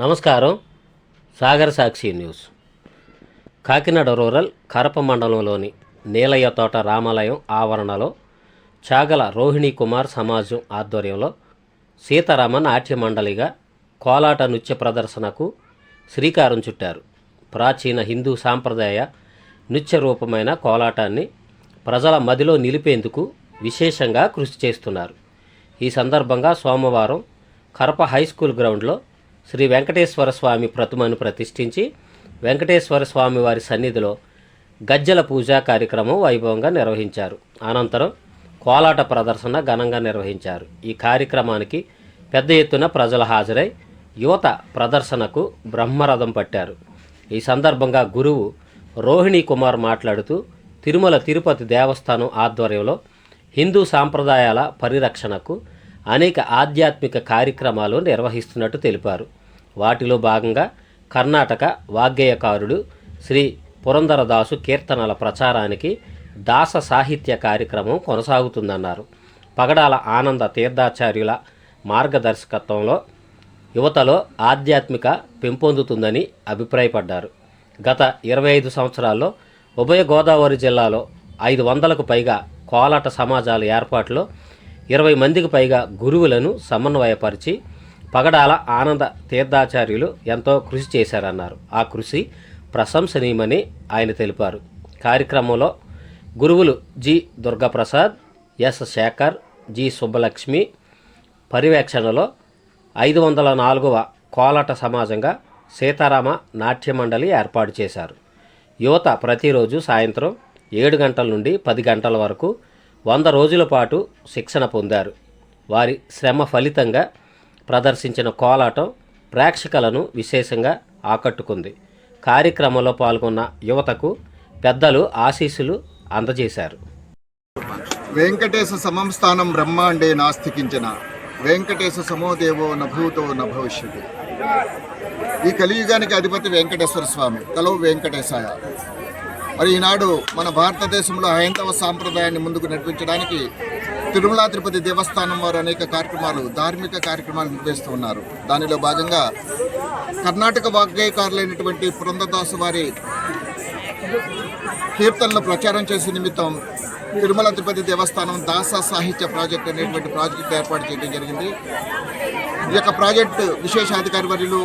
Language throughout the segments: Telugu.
నమస్కారం. సాగర సాక్షి న్యూస్. కాకినాడ రూరల్ కరప మండలంలోని నీలయ్య తోట రామాలయం ఆవరణలో చాగల రోహిణీ కుమార్ సమాజం ఆధ్వర్యంలో సీతారామ నాట్య మండలిగా కోలాట నృత్య ప్రదర్శనకు శ్రీకారం చుట్టారు. ప్రాచీన హిందూ సాంప్రదాయ నృత్య రూపమైన కోలాటాన్ని ప్రజల మదిలో నిలిపేందుకు విశేషంగా కృషి చేస్తున్నారు. ఈ సందర్భంగా సోమవారం కరప హైస్కూల్ గ్రౌండ్లో శ్రీ వెంకటేశ్వర స్వామి ప్రతిమను ప్రతిష్ఠించి వెంకటేశ్వర స్వామి వారి సన్నిధిలో గజ్జల పూజా కార్యక్రమం వైభవంగా నిర్వహించారు. అనంతరం కోలాట ప్రదర్శన ఘనంగా నిర్వహించారు. ఈ కార్యక్రమానికి పెద్ద ఎత్తున ప్రజలు హాజరై యువత ప్రదర్శనకు బ్రహ్మరథం పట్టారు. ఈ సందర్భంగా గురువు రోహిణీ కుమార్ మాట్లాడుతూ తిరుమల తిరుపతి దేవస్థానం ఆధ్వర్యంలో హిందూ సాంప్రదాయాల పరిరక్షణకు అనేక ఆధ్యాత్మిక కార్యక్రమాలు నిర్వహిస్తున్నట్టు తెలిపారు. వాటిలో భాగంగా కర్ణాటక వాగ్గేయకారుడు శ్రీ పురందరదాసు కీర్తనల ప్రచారానికి దాస సాహిత్య కార్యక్రమం కొనసాగుతుందన్నారు. పగడాల ఆనంద తీర్థాచార్యుల మార్గదర్శకత్వంలో యువతలో ఆధ్యాత్మిక పెంపొందుతుందని అభిప్రాయపడ్డారు. గత 25 సంవత్సరాల్లో ఉభయ గోదావరి జిల్లాలో 500కు పైగా కోలాట సమాజాల ఏర్పాటులో 20 మందికి పైగా గురువులను సమన్వయపరిచి పగడాల ఆనంద తీర్థాచార్యులు ఎంతో కృషి చేశారన్నారు. ఆ కృషి ప్రశంసనీయమని ఆయన తెలిపారు. కార్యక్రమంలో గురువులు G Durgaprasad, S Shekhar, G Subbalakshmi పర్యవేక్షణలో 504వ కోలాట సమాజంగా సీతారామ నాట్య మండలి ఏర్పాటు చేశారు. యువత ప్రతిరోజు సాయంత్రం 7 గంటల నుండి 10 గంటల వరకు 100 రోజుల పాటు శిక్షణ పొందారు. వారి శ్రమ ఫలితంగా ప్రదర్శించిన కోలాటం ప్రేక్షకులను విశేషంగా ఆకట్టుకుంది. కార్యక్రమంలో పాల్గొన్న యువతకు పెద్దలు ఆశీస్సులు అందజేశారు. వెంకటేశ సమం స్థానం బ్రహ్మాండే నాస్తికించిన వెంకటేశ సమోదేవో నభూతో నభవిష్యతి. ఈ కలియుగానికి అధిపతి వెంకటేశ్వర స్వామి, కలో వెంకటేశాయ. మరి ఈనాడు మన భారతదేశంలో హైందవ సాంప్రదాయాన్ని ముందుకు నడిపించడానికి తిరుమల తిరుపతి దేవస్థానం వారు అనేక కార్యక్రమాలు, ధార్మిక కార్యక్రమాలు నిర్వహిస్తూ ఉన్నారు. దానిలో భాగంగా కర్ణాటక వాగ్గేయకారులైనటువంటి పురందరదాసు వారి కీర్తనలు ప్రచారం చేసే నిమిత్తం తిరుమల తిరుపతి దేవస్థానం దాస సాహిత్య ప్రాజెక్ట్ అనేటువంటి ప్రాజెక్టు ఏర్పాటు చేయడం జరిగింది. ఈ యొక్క ప్రాజెక్టు విశేషాధికారి వర్యులు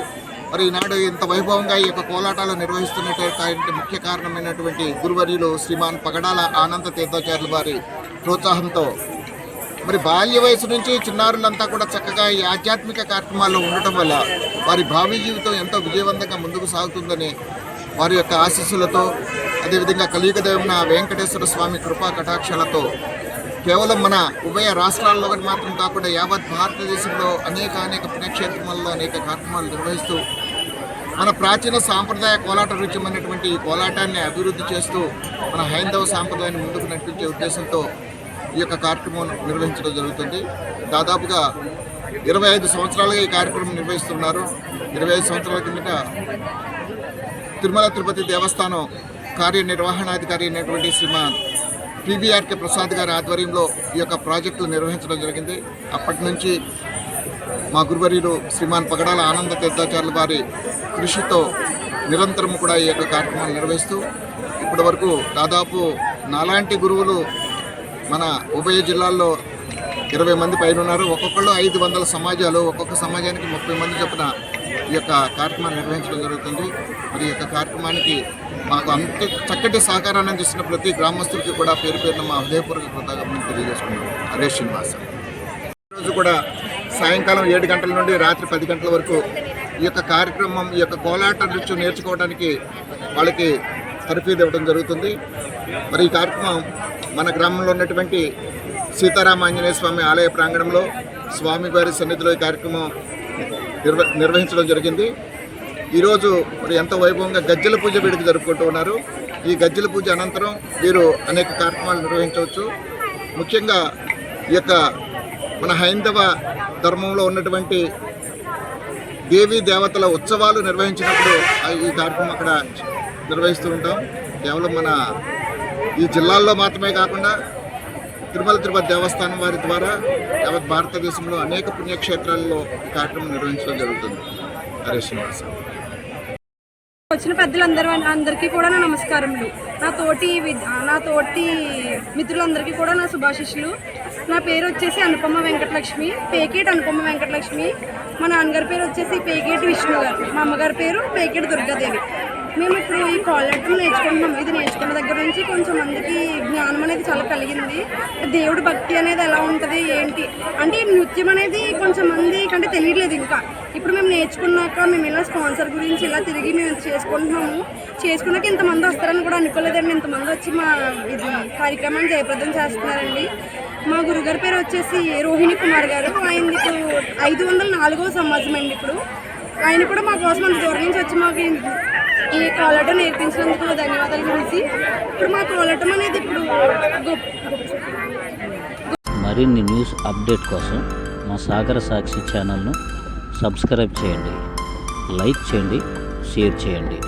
మరి ఈనాడు ఇంత వైభవంగా ఈ యొక్క కోలాటాలు నిర్వహిస్తున్నటువంటి ముఖ్య కారణమైనటువంటి గురువర్యులు శ్రీమాన్ పగడాల ఆనంద తీర్థాచార్యుల వారి ప్రోత్సాహంతో మరి బాల్య వయసు నుంచి చిన్నారులంతా కూడా చక్కగా ఈ ఆధ్యాత్మిక కార్యక్రమాల్లో ఉండటం వల్ల వారి భావి జీవితం ఎంతో విజయవంతంగా ముందుకు సాగుతుందని వారి యొక్క ఆశీస్సులతో, అదేవిధంగా కలియుగ దైవమున వెంకటేశ్వర స్వామి కృపా కటాక్షాలతో కేవలం మన ఉభయ రాష్ట్రాల్లో మాత్రం కాకుండా యావత్ భారతదేశంలో అనేక పుణ్యక్షేత్రాల్లో అనేక కార్యక్రమాలు నిర్వహిస్తూ మన ప్రాచీన సాంప్రదాయ కోలాట నృత్యమైనటువంటి ఈ కోలాటాన్ని అభివృద్ధి చేస్తూ మన హైందవ సాంప్రదాయాన్ని ముందుకు నడిపించే ఉద్దేశంతో ఈ యొక్క కార్యక్రమం నిర్వహించడం జరుగుతుంది. దాదాపుగా 25 సంవత్సరాలుగా ఈ కార్యక్రమం నిర్వహిస్తున్నారు. 25 సంవత్సరాల కిందట తిరుమల తిరుపతి దేవస్థానం కార్యనిర్వహణాధికారి అయినటువంటి శ్రీమాన్ పిబిఆర్కే ప్రసాద్ గారి ఆధ్వర్యంలో ఈ యొక్క ప్రాజెక్టులు నిర్వహించడం జరిగింది. అప్పటి నుంచి మా గురువర్యులు శ్రీమాన్ పగడాల ఆనంద తీర్థాచార్యుల వారి కృషితో నిరంతరం కూడా ఈ యొక్క కార్యక్రమాలు నిర్వహిస్తూ ఇప్పటి వరకు దాదాపు నాలాంటి గురువులు మన ఉభయ జిల్లాల్లో 20 మంది పైన ఉన్నారు. ఒక్కొక్కళ్ళు 500 సమాజాలు, ఒక్కొక్క సమాజానికి 30 మంది చొప్పున ఈ యొక్క కార్యక్రమాన్ని నిర్వహించడం జరుగుతుంది. మరి ఈ యొక్క కార్యక్రమానికి మాకు అంత చక్కటి సహకారాన్ని అందిస్తున్న ప్రతి గ్రామస్తులకి కూడా పేరు పేరున మా హృదయపూర్వక కృతజ్ఞతలు తెలియజేసుకున్నాం. హరే శ్రీనివాస. ఈరోజు కూడా సాయంకాలం 7 గంటల నుండి రాత్రి 10 గంటల వరకు ఈ యొక్క కార్యక్రమం, ఈ యొక్క కోలాట నృత్యం నేర్చుకోవడానికి వాళ్ళకి తరఫీదు ఇవ్వడం జరుగుతుంది. మరి ఈ కార్యక్రమం మన గ్రామంలో ఉన్నటువంటి సీతారామ ఆంజనేయ స్వామి ఆలయ ప్రాంగణంలో స్వామివారి సన్నిధిలో ఈ కార్యక్రమం నిర్వహించడం జరిగింది. ఈరోజు మరి ఎంతో వైభవంగా గజ్జల పూజ వేడుక జరుపుకుంటూ ఉన్నారు. ఈ గజ్జల పూజ అనంతరం వీరు అనేక కార్యక్రమాలు నిర్వహించవచ్చు. ముఖ్యంగా ఈ యొక్క మన హైందవ ధర్మంలో ఉన్నటువంటి దేవీ దేవతల ఉత్సవాలు నిర్వహించినప్పుడు ఈ కార్యక్రమం అక్కడ నిర్వహిస్తూ ఉంటాం. కేవలం మన ఈ జిల్లాల్లో మాత్రమే కాకుండా తిరుమల తిరుపతి దేవస్థానం వారి ద్వారా యావత్ భారతదేశంలో అనేక పుణ్యక్షేత్రాల్లో ఈ కార్యక్రమం నిర్వహించడం జరుగుతుంది. హరీష్ శ్రీనివాస్. వచ్చిన అందరికీ కూడా నా నమస్కారములు. నా తోటి మిత్రులందరికీ కూడా నా శుభాశిష్యులు. నా పేరు వచ్చేసి అనుపమ వెంకటలక్ష్మి, పేకేట్ అనుపమ వెంకటలక్ష్మి. మా నాన్నగారి పేరు వచ్చేసి పేకేట్ విష్ణు గారు, మా అమ్మగారి పేరు పేకేట్ దుర్గాదేవి. మేము ఇప్పుడు ఈ కాలెట్టం నేర్చుకుంటున్నాం. ఇది నేర్చుకున్న దగ్గర నుంచి కొంచెం మందికి జ్ఞానం అనేది చాలా కలిగింది. దేవుడి భక్తి అనేది ఎలా ఉంటుంది ఏంటి అంటే ఈ నృత్యం అనేది కొంచెం మంది కంటే తెలియట్లేదు. ఇంకా ఇప్పుడు మేము నేర్చుకున్నాక మేము ఇలా స్పాన్సర్ గురించి ఇలా తిరిగి మేము చేసుకుంటున్నాము. చేసుకున్నాక ఇంతమంది వస్తారని కూడా అనుకోలేదండి. ఇంతమంది వచ్చి మా ఇది కార్యక్రమాన్ని జయప్రదం చేస్తున్నారండి. మా గురుగారి పేరు వచ్చేసి రోహిణి కుమార్ గారు. ఆయనది ఇప్పుడు 504వ సమాజం అండి. ఇప్పుడు ఆయన కూడా మా కోసం అంత దూరం నుంచి వచ్చి మాకు ఈ కోలాటం నేర్పించినందుకు ధన్యవాదాలు గురించి. ఇప్పుడు మా కోలాటం అనేది ఇప్పుడు మరిన్ని న్యూస్ అప్డేట్ కోసం మా సాగర సాక్షి ఛానల్ను సబ్స్క్రైబ్ చేయండి, లైక్ చేయండి, షేర్ చేయండి.